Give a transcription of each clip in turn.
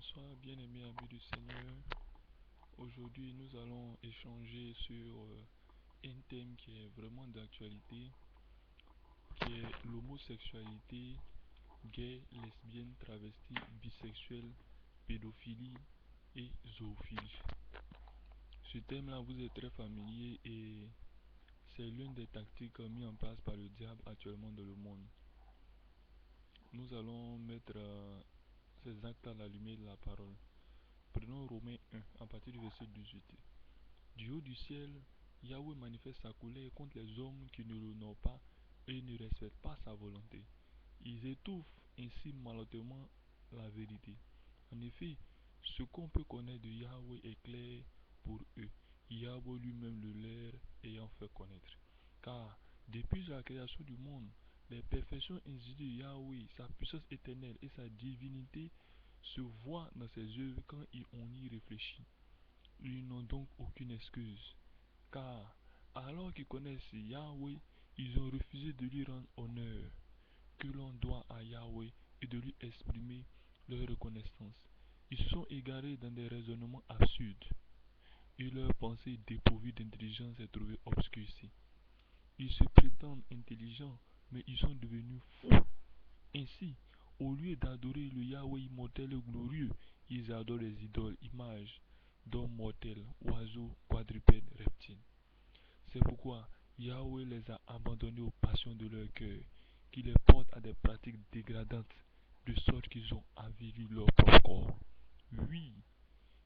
Bonsoir, bien-aimés amis du Seigneur. Aujourd'hui, nous allons échanger sur un thème qui est vraiment d'actualité, qui est l'homosexualité, gay, lesbienne, travesti, bisexuelle, pédophilie et zoophilie. Ce thème-là vous est très familier et c'est l'une des tactiques mises en place par le diable actuellement dans le monde. Nous allons mettre ces actes à la lumière de la parole. Prenons Romains 1 à partir du verset 18. Du haut du ciel, Yahweh manifeste sa colère contre les hommes qui ne l'honorent pas et ne respectent pas sa volonté. Ils étouffent ainsi malheureusement la vérité. En effet, ce qu'on peut connaître de Yahweh est clair pour eux, Yahweh lui-même le leur ayant fait connaître. Car depuis la création du monde, les perfections individuelles de Yahweh, sa puissance éternelle et sa divinité se voient dans ses œuvres quand on y réfléchit. Ils n'ont donc aucune excuse, car alors qu'ils connaissent Yahweh, ils ont refusé de lui rendre honneur que l'on doit à Yahweh et de lui exprimer leur reconnaissance. Ils se sont égarés dans des raisonnements absurdes et leur pensée dépourvue d'intelligence est trouvée obscurcie. Ils se prétendent intelligents, mais ils sont devenus fous. Ainsi, au lieu d'adorer le Yahweh immortel et glorieux, ils adorent les idoles, images d'hommes mortels, oiseaux, quadrupèdes, reptiles. C'est pourquoi Yahweh les a abandonnés aux passions de leur cœur, qui les portent à des pratiques dégradantes, de sorte qu'ils ont avili leur propre corps. Oui,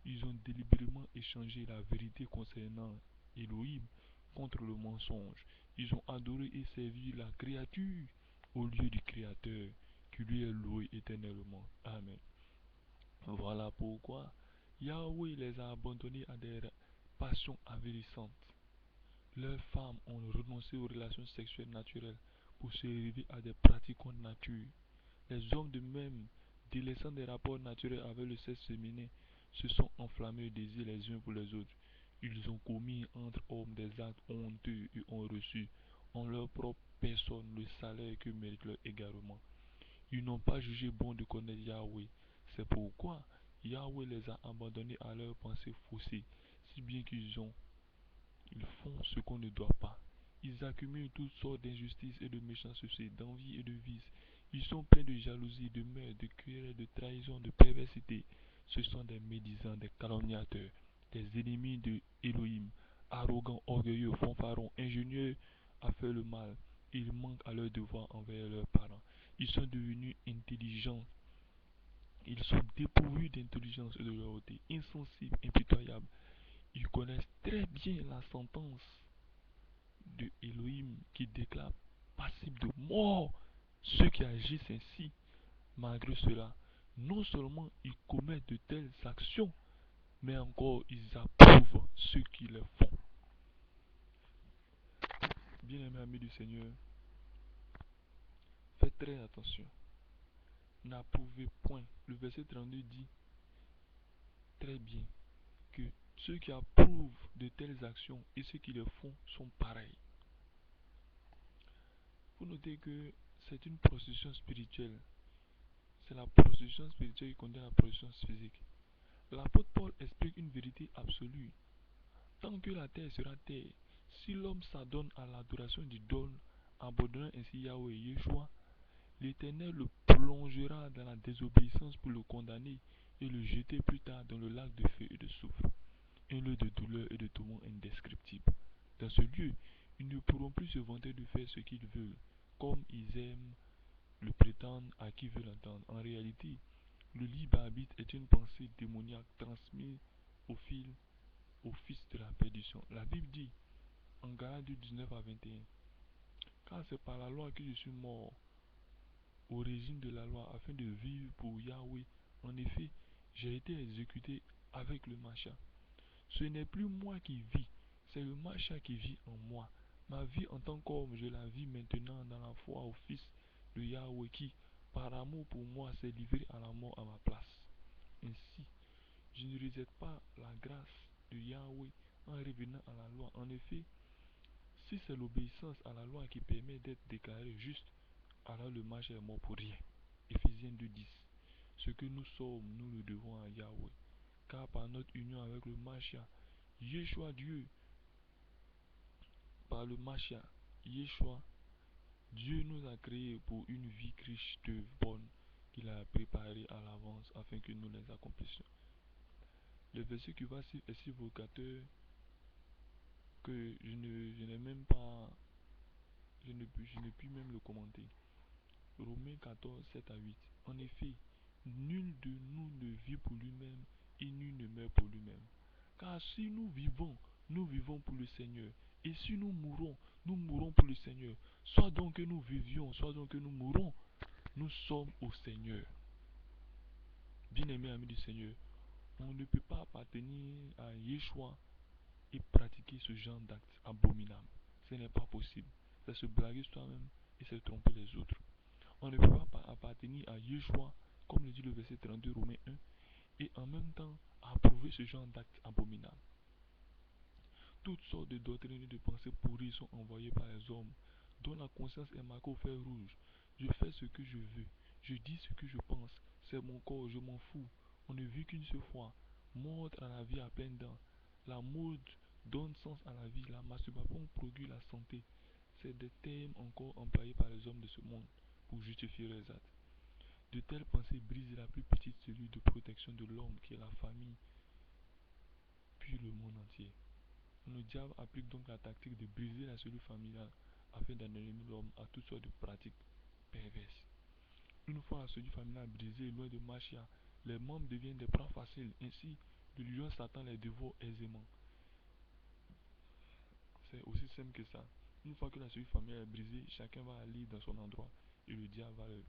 ils ont délibérément échangé la vérité concernant Elohim contre le mensonge. Ils ont adoré et servi la créature au lieu du Créateur, qui lui est loué éternellement. Amen. Voilà pourquoi Yahweh les a abandonnés à des passions avérissantes. Leurs femmes ont renoncé aux relations sexuelles naturelles pour se révéler à des pratiques contre nature. Les hommes de même, délaissant des rapports naturels avec le sexe féminin, se sont enflammés de désir les uns pour les autres. Ils ont commis entre hommes des actes honteux et ont reçu en leur propre personne le salaire que mérite leur égarement. Ils n'ont pas jugé bon de connaître Yahweh. C'est pourquoi Yahweh les a abandonnés à leurs pensées faussées, si bien ils font ce qu'on ne doit pas. Ils accumulent toutes sortes d'injustices et de méchanceté, d'envie et de vices. Ils sont pleins de jalousie, de meurtre, de querelles, de trahison, de perversité. Ce sont des médisants, des calomniateurs, des ennemis de Elohim, arrogants, orgueilleux, fanfarons, ingénieux à faire le mal. Ils manquent à leur devoir envers leurs parents. Ils sont devenus intelligents. Ils sont dépourvus d'intelligence et de loyauté, insensibles, impitoyables. Ils connaissent très bien la sentence de Elohim qui déclare passible de mort ceux qui agissent ainsi. Malgré cela, non seulement ils commettent de telles actions, mais encore ils approuvent ceux qui les font. Bien-aimés amis du Seigneur, faites très attention. N'approuvez point. Le verset 32 dit très bien que ceux qui approuvent de telles actions et ceux qui les font sont pareils. Vous notez que c'est une prostitution spirituelle. C'est la prostitution spirituelle qui conduit à la prostitution physique. L'apôtre Paul explique une vérité absolue. Tant que la terre sera terre, si l'homme s'adonne à l'adoration d'idoles, abandonnant ainsi Yahweh et Yeshua, l'Éternel le plongera dans la désobéissance pour le condamner et le jeter plus tard dans le lac de feu et de soufre, un lieu de douleur et de tourment indescriptible. Dans ce lieu, ils ne pourront plus se vanter de faire ce qu'ils veulent, comme ils aiment le prétendent à qui veut l'entendre. En réalité, le libre arbitre est une pensée démoniaque transmise au fils de la perdition. La Bible dit en Galates 19 à 21, car c'est par la loi que je suis mort au régime de la loi afin de vivre pour Yahweh. En effet, j'ai été exécuté avec le Macha. Ce n'est plus moi qui vis, c'est le Macha qui vit en moi. Ma vie en tant qu'homme, je la vis maintenant dans la foi au Fils de Yahweh qui, par amour pour moi, s'est livré à la mort à ma place. Ainsi, je ne rejette pas la grâce de Yahweh en revenant à la loi. En effet, si c'est l'obéissance à la loi qui permet d'être déclaré juste, alors le marché est mort pour rien. Éphésiens 2:10. Ce que nous sommes, nous le devons à Yahweh. Car par notre union avec le Mashiach, Yeshua Dieu, par le Mashiach, Yeshua, Dieu nous a créés pour une vie riche d'œuvres bonnes qu'il a préparées à l'avance afin que nous les accomplissions. Le verset qui va suivre est si vocateur que je n'ai même pas, je ne puis même le commenter. Romains 14, 7 à 8. En effet, nul de nous ne vit pour lui-même et nul ne meurt pour lui-même. Car si nous vivons pour le Seigneur. Et si nous mourons pour le Seigneur. Soit donc que nous vivions, soit donc que nous mourons, nous sommes au Seigneur. Bien-aimés amis du Seigneur, on ne peut pas appartenir à Yeshua et pratiquer ce genre d'actes abominables. Ce n'est pas possible. C'est se blaguer soi-même et se tromper les autres. On ne peut pas appartenir à Yeshua, comme le dit le verset 32 Romains 1, et en même temps approuver ce genre d'actes abominables. Toutes sortes de doctrines et de pensées pourries sont envoyées par les hommes, dont la conscience est marquée au fer rouge. Je fais ce que je veux, je dis ce que je pense, c'est mon corps, je m'en fous. On ne vit qu'une seule fois, mordre à la vie à pleines dents. La mode donne sens à la vie, la masturbation procure la santé. C'est des termes encore employés par les hommes de ce monde pour justifier leurs actes. De telles pensées brisent la plus petite cellule de protection de l'homme qui est la famille, puis le monde entier. Le diable applique donc la tactique de briser la cellule familiale afin d'amener l'homme à toutes sortes de pratiques perverses. Une fois la cellule familiale brisée loin de Machia, les membres deviennent des proies faciles. Ainsi, le lion Satan les dévore aisément. C'est aussi simple que ça. Une fois que la cellule familiale est brisée, chacun va aller dans son endroit et le diable va le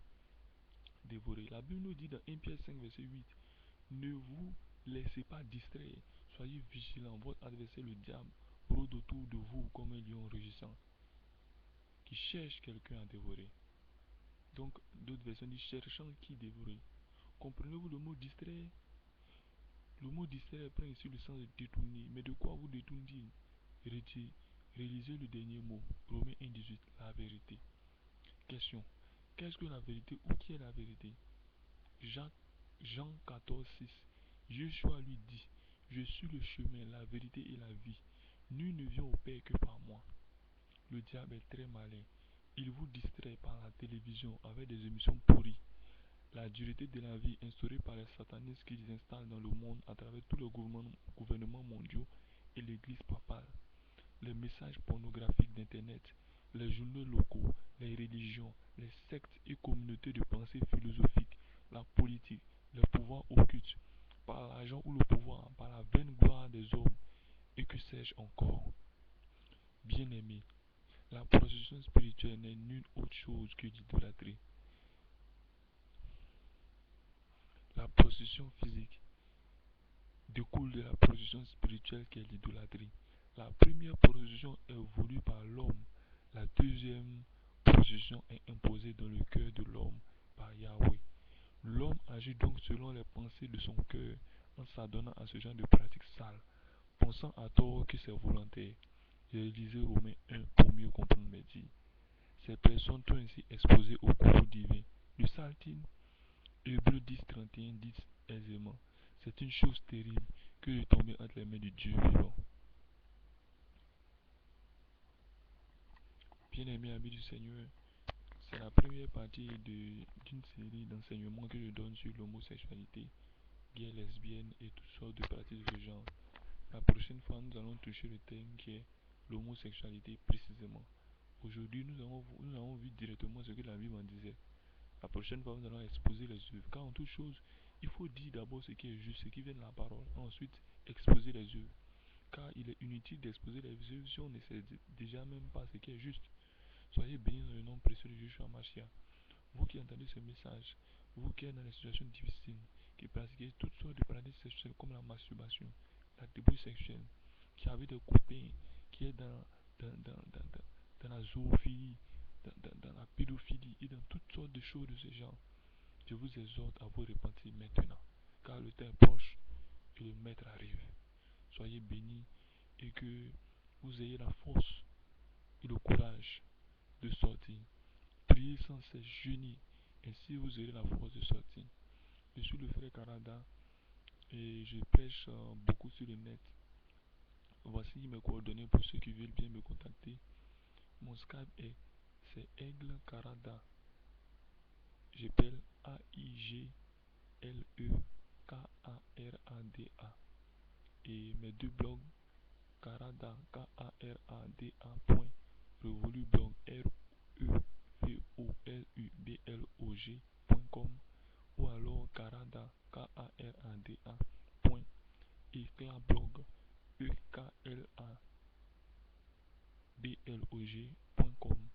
dévorer. La Bible nous dit dans 1 Pierre 5, verset 8, ne vous laissez pas distraire, soyez vigilants. Votre adversaire, le diable, rôde autour de vous comme un lion rugissant qui cherche quelqu'un à dévorer. Donc, d'autres versions disent cherchant qui dévorer. Comprenez-vous le mot distraire? Le mot distraire prend ici le sens de détourner. Mais de quoi vous détourne-t-il? Réalisez le dernier mot, Romains 1,18, la vérité. Question. Qu'est-ce que la vérité ou qui est la vérité? Jean 14, 6. Yeshua lui dit, je suis le chemin, la vérité et la vie. Nul ne vient au Père que par moi. Le diable est très malin. Il vous distrait par la télévision avec des émissions pourries. La dureté de la vie instaurée par les satanistes qu'ils installent dans le monde à travers tous les gouvernements mondiaux et l'église papale. Les messages pornographiques d'Internet, les journaux locaux, les religions, les sectes et communautés de pensée philosophique, la politique, les pouvoirs occultes, par l'argent ou le pouvoir, par la vaine gloire des hommes, et que sais-je encore. Bien-aimés, la procession spirituelle n'est nulle autre chose que l'idolâtrie. La procession physique découle de la procession spirituelle qui est l'idolâtrie. La première procession est voulue par l'homme. La deuxième procession est imposée dans le cœur de l'homme par Yahweh. L'homme agit donc selon les pensées de son cœur en s'adonnant à ce genre de pratiques sales, pensant à tort que c'est volontaire. Lisez Romains 1 pour mieux comprendre mes dires. Ces personnes sont ainsi exposées au courroux divin. Le Psaltime, Hébreux 10, 31 dit aisément, c'est une chose terrible que de tomber entre les mains du Dieu vivant. Bien-aimés amis du Seigneur, c'est la première partie d'une série d'enseignements que je donne sur l'homosexualité, gays, lesbiennes et toutes sortes de pratiques de ce genre. La prochaine fois, nous allons toucher le thème qui est l'homosexualité précisément. Aujourd'hui, nous allons vu directement ce que la Bible en disait. La prochaine fois, nous allons exposer les œuvres. Car en toute chose, il faut dire d'abord ce qui est juste, ce qui vient de la parole. Ensuite, exposer les œuvres. Car il est inutile d'exposer les œuvres si on ne sait déjà même pas ce qui est juste. Soyez bénis dans le nom précieux de Jésus Mashiach. Vous qui entendez ce message, vous qui êtes dans des situations difficiles, qui pratiquez toutes sortes de pratiques sexuelles comme la masturbation, la débauche sexuelle, qui avez des copains, qui est dans la zoophilie, dans la pédophilie et dans toutes sortes de choses de ce genre, je vous exhorte à vous repentir maintenant, car le temps est proche et le maître arrive. Soyez bénis et que vous ayez la force et le courage de sortir. Priez sans cesse, jeûnez, ainsi vous aurez la force de sortir. Le et je prêche beaucoup sur le net. Voici mes coordonnées pour ceux qui veulent bien me contacter. Mon Skype c'est Aigle Karada. J'appelle Aigle Karada. Et mes deux blogs, Karada, Revolublog, Revolublog.com ou alors Karada, Eclablog, Eklablog.com.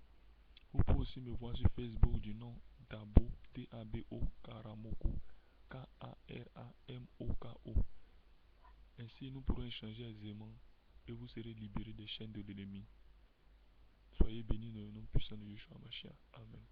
Vous pouvez aussi me voir sur Facebook du nom Dabo, Dabo Karamoko, Karamoko. Ainsi, nous pourrons échanger aisément et vous serez libérés des chaînes de l'ennemi. Soyez bénis dans le nom puissant de Yeshua Mashiach. Amen.